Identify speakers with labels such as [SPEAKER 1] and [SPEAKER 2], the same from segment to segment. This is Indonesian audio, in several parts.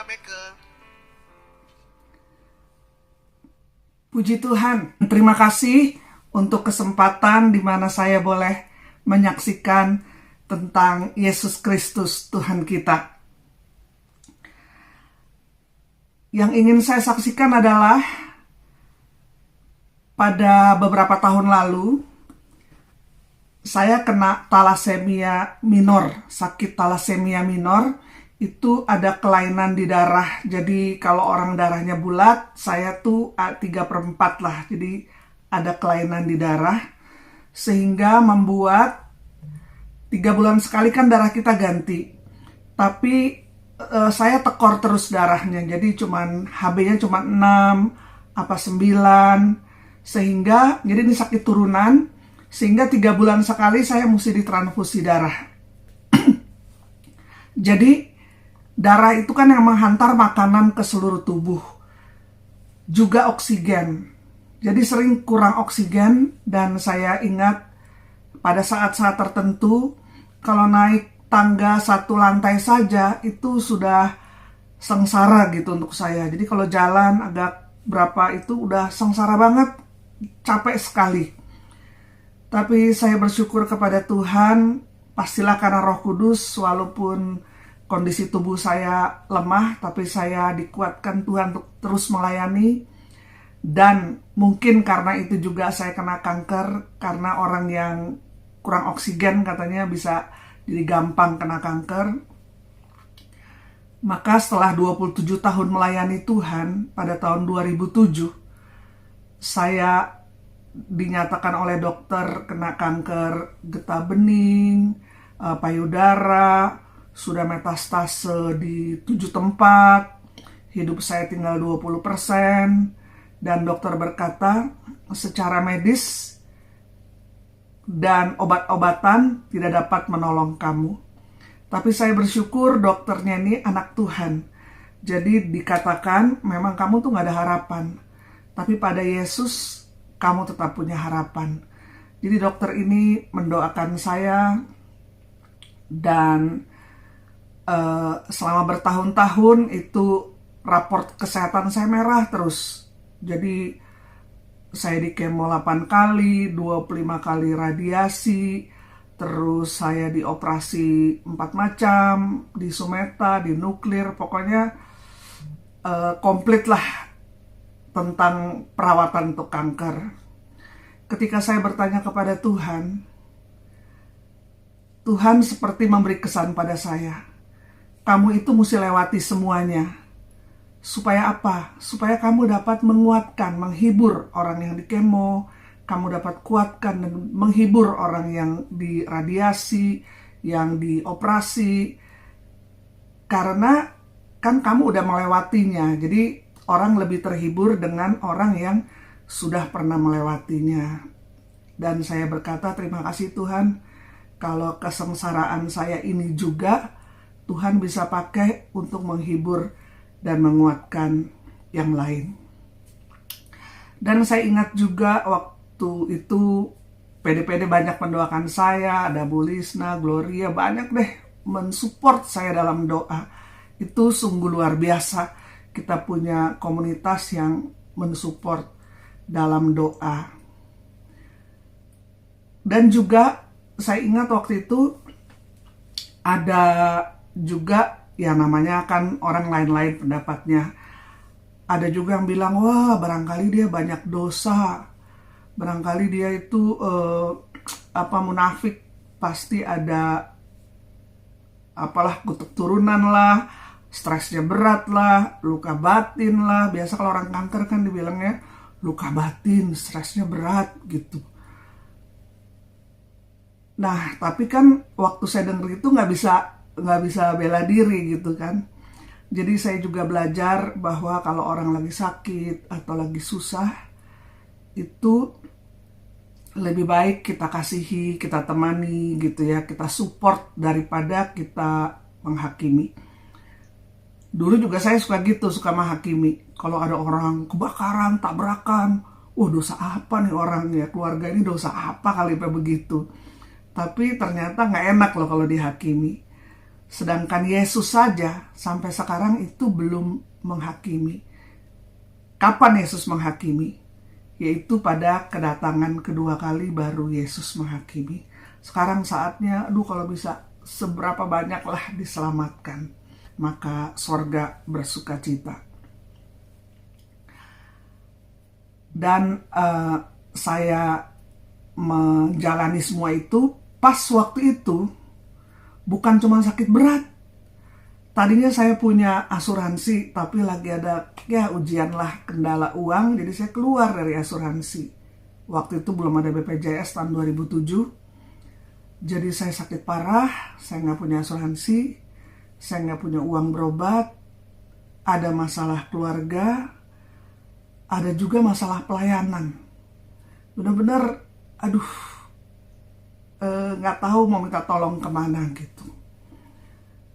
[SPEAKER 1] Baker.
[SPEAKER 2] Puji Tuhan, terima kasih untuk kesempatan di mana saya boleh menyaksikan tentang Yesus Kristus Tuhan kita. Yang ingin saya saksikan adalah pada beberapa tahun lalu, saya kena thalassemia minor, sakit thalassemia minor. Itu ada kelainan di darah. Jadi kalau orang darahnya bulat, saya tuh A3/4 lah. Jadi ada kelainan di darah. Sehingga membuat 3 bulan sekali kan darah kita ganti. Tapi saya tekor terus darahnya. Jadi cuman HB-nya cuma 6, 9. Sehingga, jadi ini sakit turunan. Sehingga 3 bulan sekali saya mesti ditransfusi darah. Jadi darah itu kan yang menghantar makanan ke seluruh tubuh. Juga oksigen. Jadi sering kurang oksigen dan saya ingat pada saat-saat tertentu kalau naik tangga 1 lantai saja itu sudah sengsara gitu untuk saya. Jadi kalau jalan agak berapa itu udah sengsara banget, capek sekali. Tapi saya bersyukur kepada Tuhan, pastilah karena Roh Kudus, walaupun kondisi tubuh saya lemah, tapi saya dikuatkan Tuhan untuk terus melayani. Dan mungkin karena itu juga saya kena kanker, karena orang yang kurang oksigen katanya bisa jadi gampang kena kanker. Maka setelah 27 tahun melayani Tuhan, pada tahun 2007, saya dinyatakan oleh dokter kena kanker getah bening, payudara, sudah metastase di 7 tempat, hidup saya tinggal 20%, dan dokter berkata secara medis dan obat-obatan tidak dapat menolong kamu. Tapi saya bersyukur dokternya ini anak Tuhan. Jadi dikatakan memang kamu tuh gak ada harapan, tapi pada Yesus kamu tetap punya harapan. Jadi dokter ini mendoakan saya dan selama bertahun-tahun itu raport kesehatan saya merah terus. Jadi saya di kemo 8 kali, 25 kali radiasi, terus saya dioperasi 4 macam, di Sumeta, di nuklir, pokoknya komplit lah tentang perawatan untuk kanker. Ketika saya bertanya kepada Tuhan, Tuhan seperti memberi kesan pada saya. Kamu itu mesti lewati semuanya. Supaya apa? Supaya kamu dapat menguatkan, menghibur orang yang di kemo, kamu dapat kuatkan dan menghibur orang yang di radiasi, yang di operasi. Karena kan kamu udah melewatinya. Jadi orang lebih terhibur dengan orang yang sudah pernah melewatinya. Dan saya berkata, terima kasih Tuhan, kalau kesengsaraan saya ini juga Tuhan bisa pakai untuk menghibur dan menguatkan yang lain. Dan saya ingat juga waktu itu PD-PD banyak mendoakan saya, ada Bu Lisna, Gloria, banyak deh mensupport saya dalam doa. Itu sungguh luar biasa, kita punya komunitas yang mensupport dalam doa. Dan juga saya ingat waktu itu ada juga ya namanya kan orang lain-lain pendapatnya. Ada juga yang bilang, wah barangkali dia banyak dosa, barangkali dia itu munafik, pasti ada apalah keturunan lah, stresnya berat lah, luka batin lah. Biasa kalau orang kanker kan dibilangnya luka batin, stresnya berat gitu. Nah tapi kan waktu saya denger itu nggak bisa bela diri gitu kan. Jadi saya juga belajar bahwa kalau orang lagi sakit atau lagi susah, itu lebih baik kita kasihi, kita temani gitu ya, kita support daripada kita menghakimi. Dulu juga saya suka gitu, suka menghakimi. Kalau ada orang kebakaran, tabrakan, dosa apa nih orang ya, keluarga ini dosa apa kali begitu. Tapi ternyata nggak enak loh kalau dihakimi. Sedangkan Yesus saja sampai sekarang itu belum menghakimi. Kapan Yesus menghakimi? Yaitu pada kedatangan kedua kali baru Yesus menghakimi. Sekarang saatnya, kalau bisa seberapa banyaklah diselamatkan, maka sorga bersuka cita. Dan saya menjalani semua itu pas waktu itu bukan cuma sakit berat. Tadinya saya punya asuransi, tapi lagi ada ujian lah, kendala uang, jadi saya keluar dari asuransi. Waktu itu belum ada BPJS tahun 2007. Jadi saya sakit parah, saya nggak punya asuransi, saya nggak punya uang berobat, ada masalah keluarga, ada juga masalah pelayanan. Benar-benar, nggak tahu mau minta tolong kemana gitu.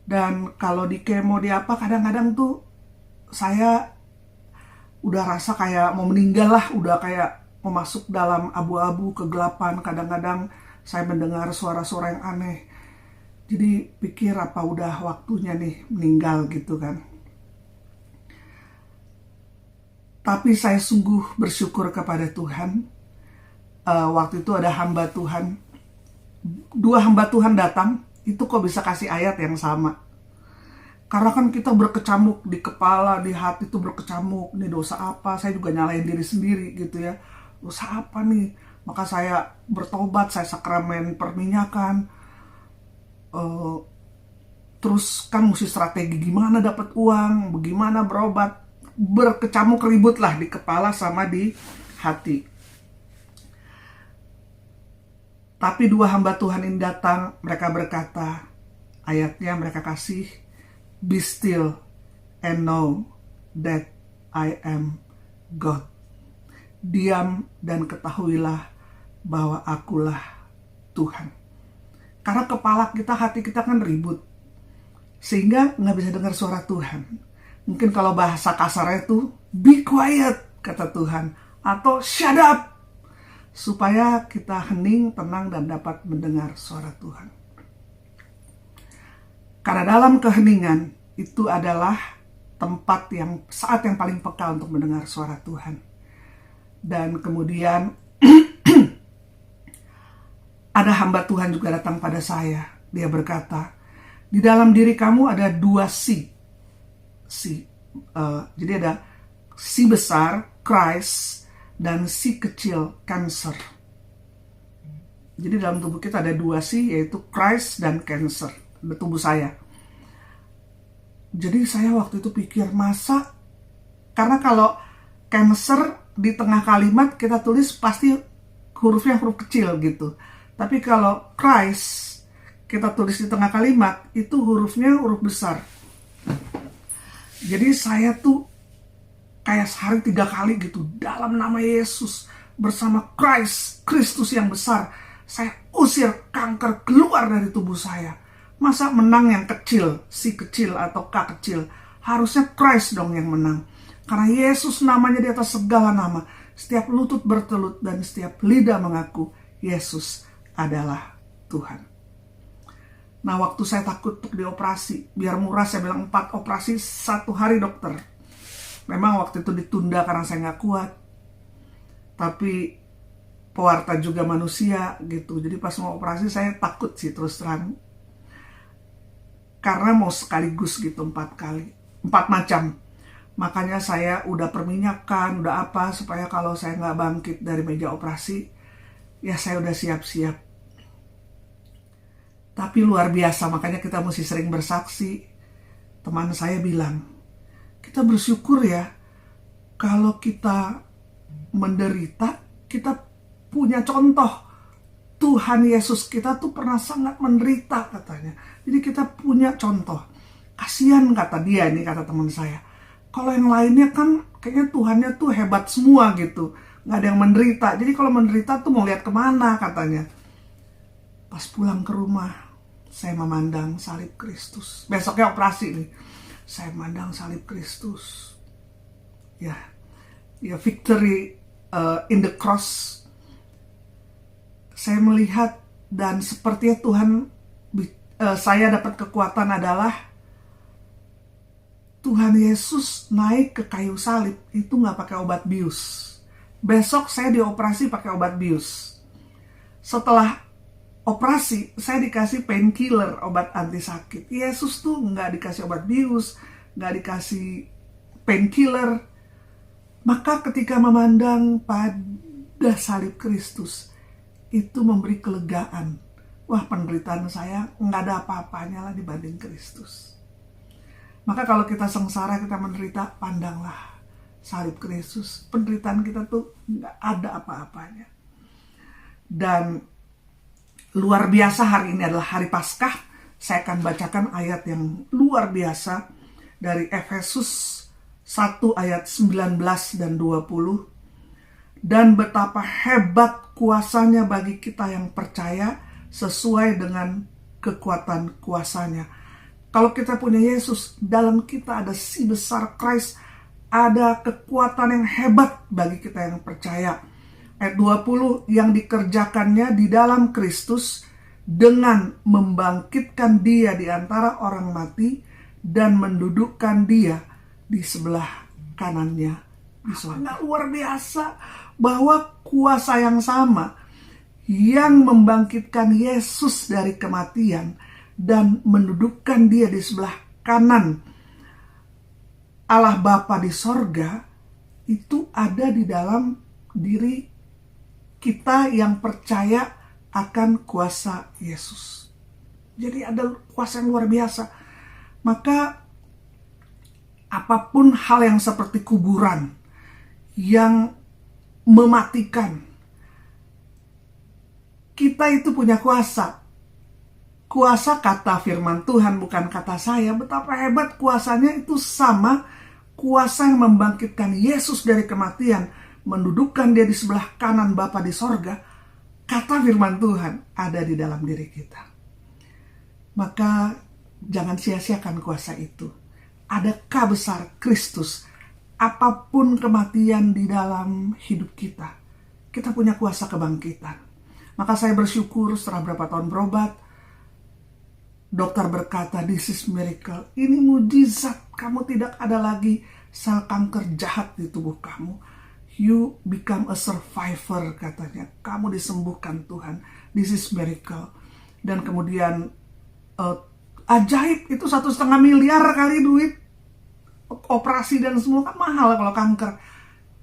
[SPEAKER 2] Dan kalau di kemo di apa, kadang-kadang tuh saya udah rasa kayak mau meninggal lah, udah kayak mau masuk dalam abu-abu kegelapan. Kadang-kadang saya mendengar suara-suara yang aneh. Jadi pikir apa udah waktunya nih meninggal gitu kan. Tapi saya sungguh bersyukur kepada Tuhan. Waktu itu ada hamba Tuhan, 2 hamba Tuhan datang. Itu kok bisa kasih ayat yang sama. Karena kan kita berkecamuk di kepala, di hati itu berkecamuk. Ini dosa apa? Saya juga nyalain diri sendiri gitu ya. Dosa apa nih? Maka saya bertobat, saya sakramen perminyakan. Terus kan mesti strategi gimana dapat uang, bagaimana berobat. Berkecamuk ribut lah di kepala sama di hati. Tapi 2 hamba Tuhan ini datang, mereka berkata, ayatnya mereka kasih, "Be still and know that I am God." Diam dan ketahuilah bahwa akulah Tuhan. Karena kepala kita, hati kita kan ribut, sehingga nggak bisa dengar suara Tuhan. Mungkin kalau bahasa kasarnya itu, "Be quiet," kata Tuhan, atau "Shut up," supaya kita hening, tenang, dan dapat mendengar suara Tuhan. Karena dalam keheningan itu adalah saat yang paling peka untuk mendengar suara Tuhan. Dan kemudian ada hamba Tuhan juga datang pada saya. Dia berkata, di dalam diri kamu ada 2 si. Jadi ada si besar, Christ, dan si kecil, cancer. Jadi dalam tubuh kita ada 2 si, yaitu Christ dan cancer, di tubuh saya. Jadi saya waktu itu pikir, masa? Karena kalau cancer di tengah kalimat kita tulis pasti hurufnya huruf kecil gitu. Tapi kalau Christ kita tulis di tengah kalimat, itu hurufnya huruf besar. Jadi saya tuh kayak sehari 3 kali gitu, dalam nama Yesus, bersama Kristus yang besar, saya usir kanker keluar dari tubuh saya. Masa menang yang kecil, si kecil atau K kecil? Harusnya Christ dong yang menang. Karena Yesus namanya di atas segala nama. Setiap lutut bertelut dan setiap lidah mengaku Yesus adalah Tuhan. Nah, waktu saya takut untuk dioperasi, biar murah saya bilang 4 operasi 1 hari dokter. Memang waktu itu ditunda karena saya nggak kuat. Tapi pewarta juga manusia gitu. Jadi pas mau operasi saya takut sih terus terang. Karena mau sekaligus gitu 4 kali. 4 macam. Makanya saya udah perminyakan, udah apa. Supaya kalau saya nggak bangkit dari meja operasi, ya saya udah siap-siap. Tapi luar biasa, makanya kita mesti sering bersaksi. Teman saya bilang, kita bersyukur ya, kalau kita menderita, kita punya contoh. Tuhan Yesus kita tuh pernah sangat menderita katanya. Jadi kita punya contoh. Kasihan kata dia, ini kata teman saya. Kalau yang lainnya kan kayaknya Tuhannya tuh hebat semua gitu. Gak ada yang menderita. Jadi kalau menderita tuh mau lihat kemana katanya. Pas pulang ke rumah, saya memandang salib Kristus. Besoknya operasi nih. Saya memandang salib Kristus. Ya victory in the cross. Saya melihat dan sepertinya Tuhan saya dapat kekuatan adalah Tuhan Yesus naik ke kayu salib itu nggak pakai obat bius. Besok saya dioperasi pakai obat bius. Setelah operasi, saya dikasih painkiller, obat anti sakit. Yesus tuh nggak dikasih obat bius, nggak dikasih painkiller. Maka ketika memandang pada salib Kristus, itu memberi kelegaan. Wah, penderitaan saya nggak ada apa-apanya lah dibanding Kristus. Maka kalau kita sengsara, kita menderita, pandanglah salib Kristus. Penderitaan kita tuh nggak ada apa-apanya. Dan luar biasa, hari ini adalah hari Paskah. Saya akan bacakan ayat yang luar biasa dari Efesus 1 ayat 19 dan 20. Dan betapa hebat kuasanya bagi kita yang percaya sesuai dengan kekuatan kuasanya. Kalau kita punya Yesus, dalam kita ada si besar Christ, ada kekuatan yang hebat bagi kita yang percaya. Ayat 20, yang dikerjakannya di dalam Kristus dengan membangkitkan dia di antara orang mati dan mendudukkan dia di sebelah kanannya di surga. Luar biasa bahwa kuasa yang sama yang membangkitkan Yesus dari kematian dan mendudukkan dia di sebelah kanan Allah Bapa di sorga, itu ada di dalam diri kita yang percaya akan kuasa Yesus. Jadi ada kuasa yang luar biasa. Maka apapun hal yang seperti kuburan yang mematikan, kita itu punya kuasa. Kuasa kata firman Tuhan, bukan kata saya. Betapa hebat kuasanya, itu sama kuasa yang membangkitkan Yesus dari kematian, mendudukkan dia di sebelah kanan Bapa di sorga. Kata firman Tuhan ada di dalam diri kita. Maka jangan sia-siakan kuasa itu. Adakah besar Kristus, apapun kematian di dalam hidup kita, kita punya kuasa kebangkitan. Maka saya bersyukur setelah berapa tahun berobat, dokter berkata, this is miracle. Ini mujizat. Kamu tidak ada lagi sel kanker jahat di tubuh kamu. You become a survivor, katanya. Kamu disembuhkan Tuhan. This is miracle. Dan kemudian ajaib, itu 1,5 miliar kali duit. Operasi dan semua kan mahal kalau kanker.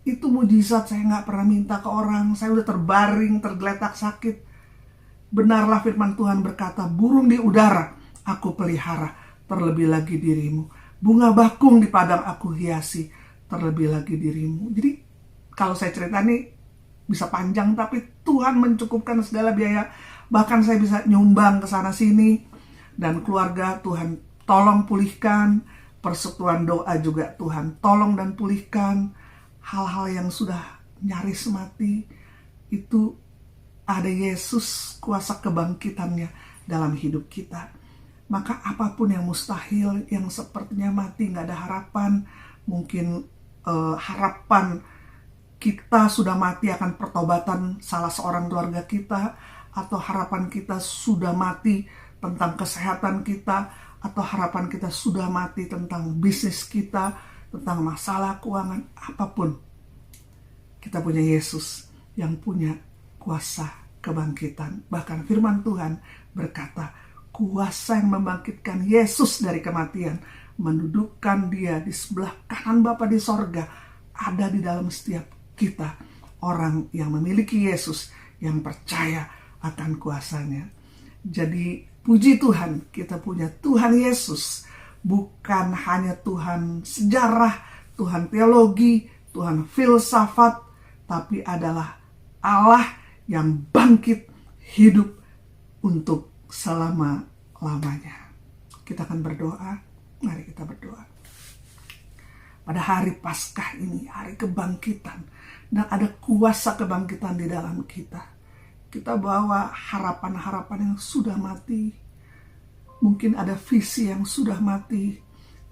[SPEAKER 2] Itu mujizat, saya nggak pernah minta ke orang. Saya udah terbaring, tergeletak sakit. Benarlah firman Tuhan berkata, burung di udara aku pelihara, terlebih lagi dirimu. Bunga bakung di padang aku hiasi, terlebih lagi dirimu. Jadi kalau saya cerita nih bisa panjang, tapi Tuhan mencukupkan segala biaya. Bahkan saya bisa nyumbang ke sana sini. Dan keluarga Tuhan tolong pulihkan. Persekutuan doa juga Tuhan tolong dan pulihkan. Hal-hal yang sudah nyaris mati, itu ada Yesus, kuasa kebangkitannya dalam hidup kita. Maka apapun yang mustahil, yang sepertinya mati, gak ada harapan, mungkin harapan kita sudah mati akan pertobatan salah seorang keluarga kita, atau harapan kita sudah mati tentang kesehatan kita, atau harapan kita sudah mati tentang bisnis kita, tentang masalah keuangan, apapun. Kita punya Yesus yang punya kuasa kebangkitan. Bahkan firman Tuhan berkata, kuasa yang membangkitkan Yesus dari kematian, mendudukkan dia di sebelah kanan Bapa di sorga, ada di dalam setiap kita, orang yang memiliki Yesus, yang percaya akan kuasanya. Jadi puji Tuhan, kita punya Tuhan Yesus, bukan hanya Tuhan sejarah, Tuhan teologi, Tuhan filsafat, tapi adalah Allah yang bangkit hidup untuk selama-lamanya. Kita akan berdoa. Mari kita berdoa. Pada hari Paskah ini, hari kebangkitan, dan ada kuasa kebangkitan di dalam kita. Kita bawa harapan-harapan yang sudah mati. Mungkin ada visi yang sudah mati.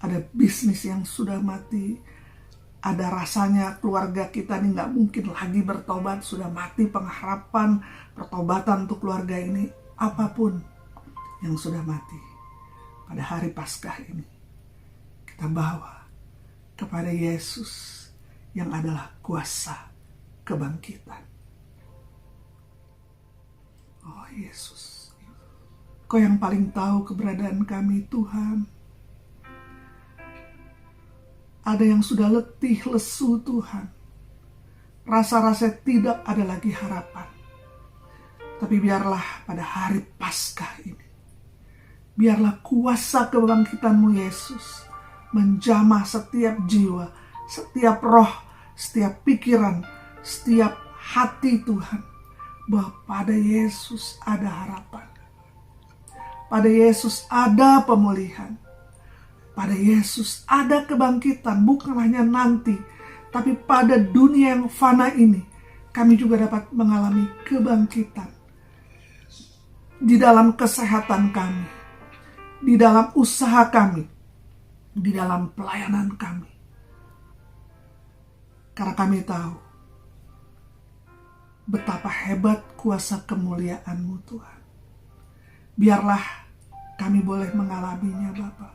[SPEAKER 2] Ada bisnis yang sudah mati. Ada rasanya keluarga kita ini gak mungkin lagi bertobat. Sudah mati pengharapan pertobatan untuk keluarga ini. Apapun yang sudah mati pada hari Paskah ini kita bawa kepada Yesus yang adalah kuasa kebangkitan. Oh Yesus, Kau yang paling tahu keberadaan kami Tuhan. Ada yang sudah letih, lesu Tuhan. Rasa-rasa tidak ada lagi harapan. Tapi biarlah pada hari Paskah ini, biarlah kuasa kebangkitan-Mu Yesus menjamah setiap jiwa, setiap roh, setiap pikiran, setiap hati Tuhan. Bahwa pada Yesus ada harapan. Pada Yesus ada pemulihan. Pada Yesus ada kebangkitan, bukan hanya nanti, tapi pada dunia yang fana ini, kami juga dapat mengalami kebangkitan. Di dalam kesehatan kami, di dalam usaha kami, di dalam pelayanan kami. Karena kami tahu betapa hebat kuasa kemuliaan-Mu Tuhan. Biarlah kami boleh mengalaminya Bapa.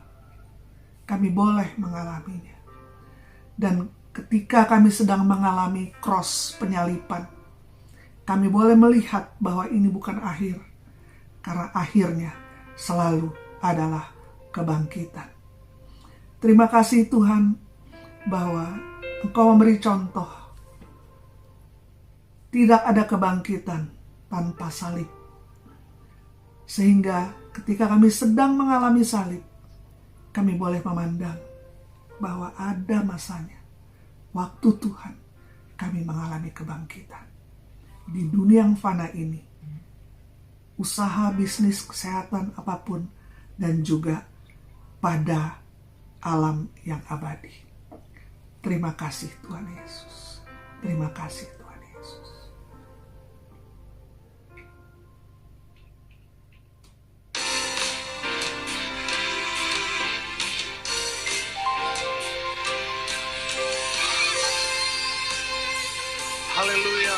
[SPEAKER 2] Kami boleh mengalaminya. Dan ketika kami sedang mengalami cross penyalipan, kami boleh melihat bahwa ini bukan akhir. Karena akhirnya selalu adalah kebangkitan. Terima kasih Tuhan bahwa Engkau memberi contoh. Tidak ada kebangkitan tanpa salib. Sehingga ketika kami sedang mengalami salib, kami boleh memandang bahwa ada masanya, waktu Tuhan, kami mengalami kebangkitan. Di dunia yang fana ini, usaha, bisnis, kesehatan, apapun, dan juga pada alam yang abadi. Terima kasih Tuhan Yesus. Terima kasih Tuhan Yesus.
[SPEAKER 1] Haleluya.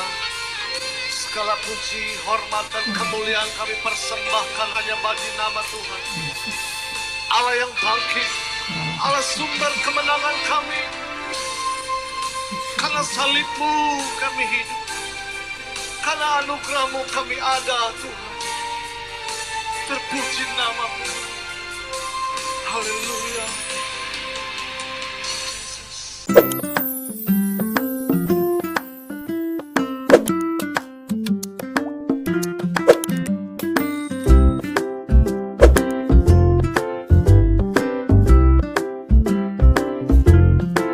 [SPEAKER 1] Segala puji, hormat, dan kemuliaan kami persembahkan hanya bagi nama Tuhan. Allah yang bangkit, Allah sumber kemenangan kami. Karena salib-Mu kami hidup. Karena anugerah-Mu kami ada Tuhan. Terpuji nama-Mu. Haleluya.